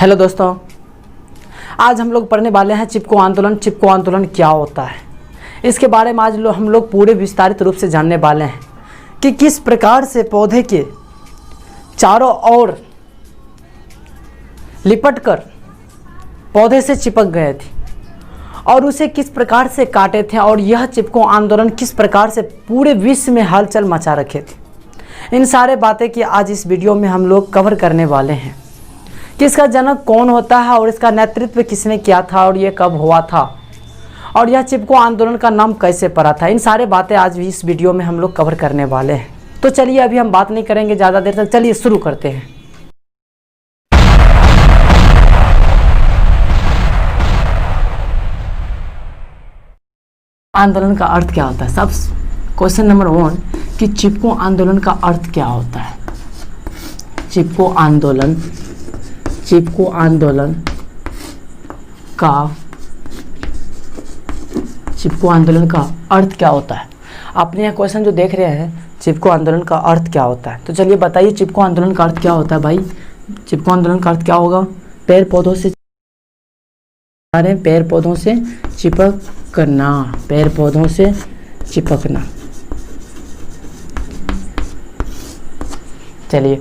Hello दोस्तों, आज हम लोग पढ़ने वाले हैं चिपको आंदोलन। चिपको आंदोलन क्या होता है, इसके बारे में आज हम लोग पूरे विस्तारित रूप से जानने वाले हैं कि किस प्रकार से पौधे के चारों ओर लिपट कर पौधे से चिपक गए थे और उसे किस प्रकार से काटे थे और यह चिपको आंदोलन किस प्रकार से पूरे विश्व में हलचल मचा रखे थे। इन सारे बातें की आज इस वीडियो में हम लोग कवर करने वाले हैं कि इसका जनक कौन होता है और इसका नेतृत्व किसने किया था और यह कब हुआ था और यह चिपको आंदोलन का नाम कैसे पड़ा था। इन सारे बातें आज भी इस वीडियो में हम लोग कवर करने वाले हैं। तो चलिए अभी हम बात नहीं करेंगे ज़्यादा देर तक, चलिए शुरू करते हैं। आंदोलन का अर्थ क्या होता है? सब क्वेश्चन नंबर 1 कि चिपको आंदोलन का अर्थ क्या होता है। चिपको आंदोलन का अर्थ क्या होता है? आपने यह क्वेश्चन जो देख रहे हैं, चिपको आंदोलन का अर्थ क्या होता है, तो चलिए बताइए चिपको आंदोलन का अर्थ क्या होता है। भाई चिपको आंदोलन का अर्थ क्या होगा? पेड़ पौधों से चिपकना। चलिए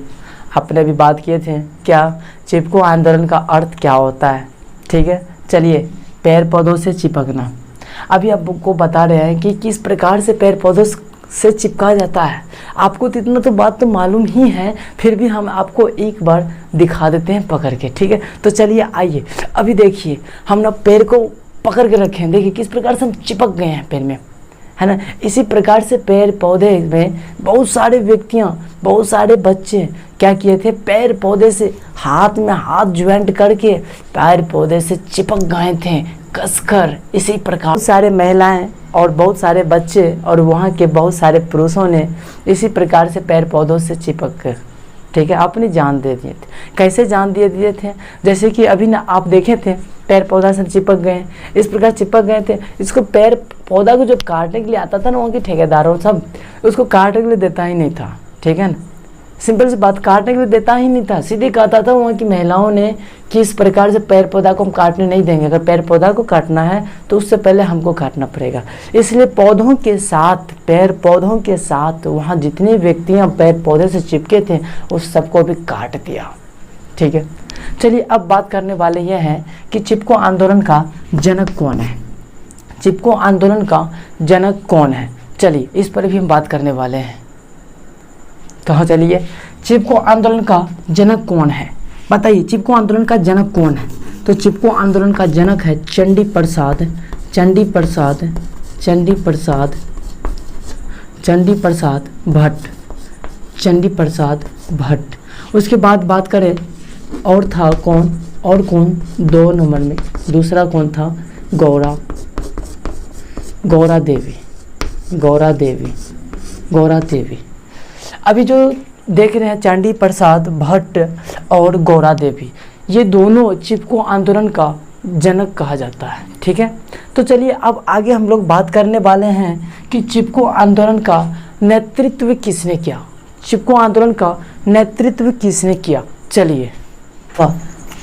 आपने अभी बात किए थे क्या चिपको आंदोलन का अर्थ क्या होता है, ठीक है। चलिए पेड़ पौधों से चिपकना, अभी आपको बता रहे हैं कि किस प्रकार से पेड़ पौधों से चिपका जाता है। आपको तो इतना तो बात तो मालूम ही है, फिर भी हम आपको एक बार दिखा देते हैं पकड़ के, ठीक है। तो चलिए आइए अभी देखिए, हम ना पेड़ को पकड़ के रखे हैं, देखिए किस प्रकार से हम चिपक गए हैं पेड़ में, है ना। इसी प्रकार से पेड़ पौधे में बहुत सारे व्यक्तियाँ, बहुत सारे बच्चे क्या किए थे, पेड़ पौधे से हाथ में हाथ ज्वाइंट करके पेड़ पौधे से चिपक गए थे कसकर। इसी प्रकार सारे महिलाएं और बहुत सारे बच्चे और वहाँ के बहुत सारे पुरुषों ने इसी प्रकार से पेड़ पौधों से चिपक कर, ठीक है, अपनी जान दे दिए थे। कैसे जान दे दिए थे? जैसे कि अभी ना आप देखे थे पेड़ पौधा से चिपक गए, इस प्रकार चिपक गए थे। इसको पेड़ पौधा को जो काटने के लिए आता था ना, वहाँ के ठेकेदारों सब उसको काटने के लिए देता ही नहीं था, ठीक है ना। सिंपल सी बात, काटने के लिए देता ही नहीं था, सीधे कहता था वहाँ की महिलाओं ने कि इस प्रकार से पेड़ पौधा को हम काटने नहीं देंगे, अगर पेड़ पौधा को काटना है तो उससे पहले हमको काटना पड़ेगा। इसलिए पौधों के साथ, पेड़ पौधों के साथ वहाँ जितने व्यक्तियाँ पेड़ पौधे से चिपके थे उस सबको भी काट दिया, ठीक है। चलिए अब बात करने वाले यह है कि चिपको आंदोलन का जनक कौन है। चिपको आंदोलन का जनक कौन है, चलिए इस पर भी हम बात करने वाले हैं। कहाँ चलिए, चिपको आंदोलन का जनक कौन है, बताइए चिपको आंदोलन का जनक कौन है। तो चिपको आंदोलन का जनक है चंडी प्रसाद भट्ट। उसके बाद बात करें और था कौन, 2 नंबर में दूसरा कौन था? गौरा देवी। अभी जो देख रहे हैं चंडी प्रसाद भट्ट और गौरा देवी, ये दोनों चिपको आंदोलन का जनक कहा जाता है, ठीक है। तो चलिए अब आगे हम लोग बात करने वाले हैं कि चिपको आंदोलन का नेतृत्व किसने किया। चिपको आंदोलन का नेतृत्व किसने किया, चलिए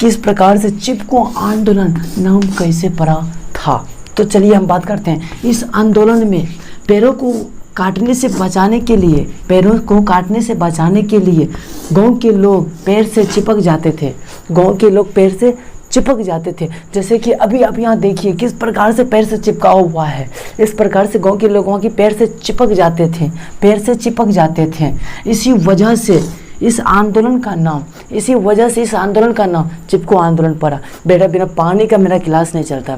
किस प्रकार से चिपको आंदोलन नाम कैसे पड़ा था, तो चलिए हम बात करते हैं। इस आंदोलन में पेड़ों को काटने से बचाने के लिए गांव के लोग पेड़ से चिपक जाते थे। जैसे कि अभी आप यहाँ देखिए किस प्रकार से पेड़ से चिपका हुआ है। इस प्रकार से गांव के लोगों की पेड़ से चिपक जाते थे। इसी वजह से इस आंदोलन का नाम चिपको आंदोलन पड़ा। बेटा बिना पानी का मेरा गिलास नहीं चलता,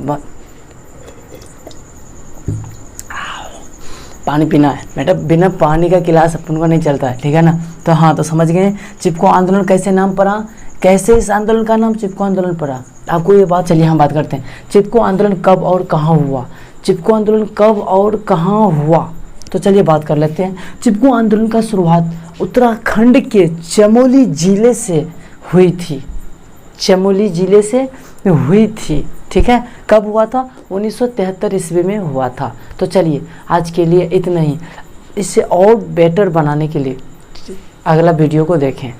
पानी पीना है बेटा, बिना पानी का गिलास अपन को नहीं चलता है, ठीक है ना। तो हाँ, तो समझ गए चिपको आंदोलन कैसे नाम पड़ा, कैसे इस आंदोलन का नाम चिपको आंदोलन पड़ा, आपको ये बात। चलिए हम बात करते हैं चिपको आंदोलन कब और कहाँ हुआ। तो चलिए बात कर लेते हैं। चिपको आंदोलन का शुरुआत उत्तराखंड के चमोली जिले से हुई थी, ठीक है। कब हुआ था? 1973 ईस्वी में हुआ था। तो चलिए आज के लिए इतना ही। इससे और बेटर बनाने के लिए अगला वीडियो को देखें।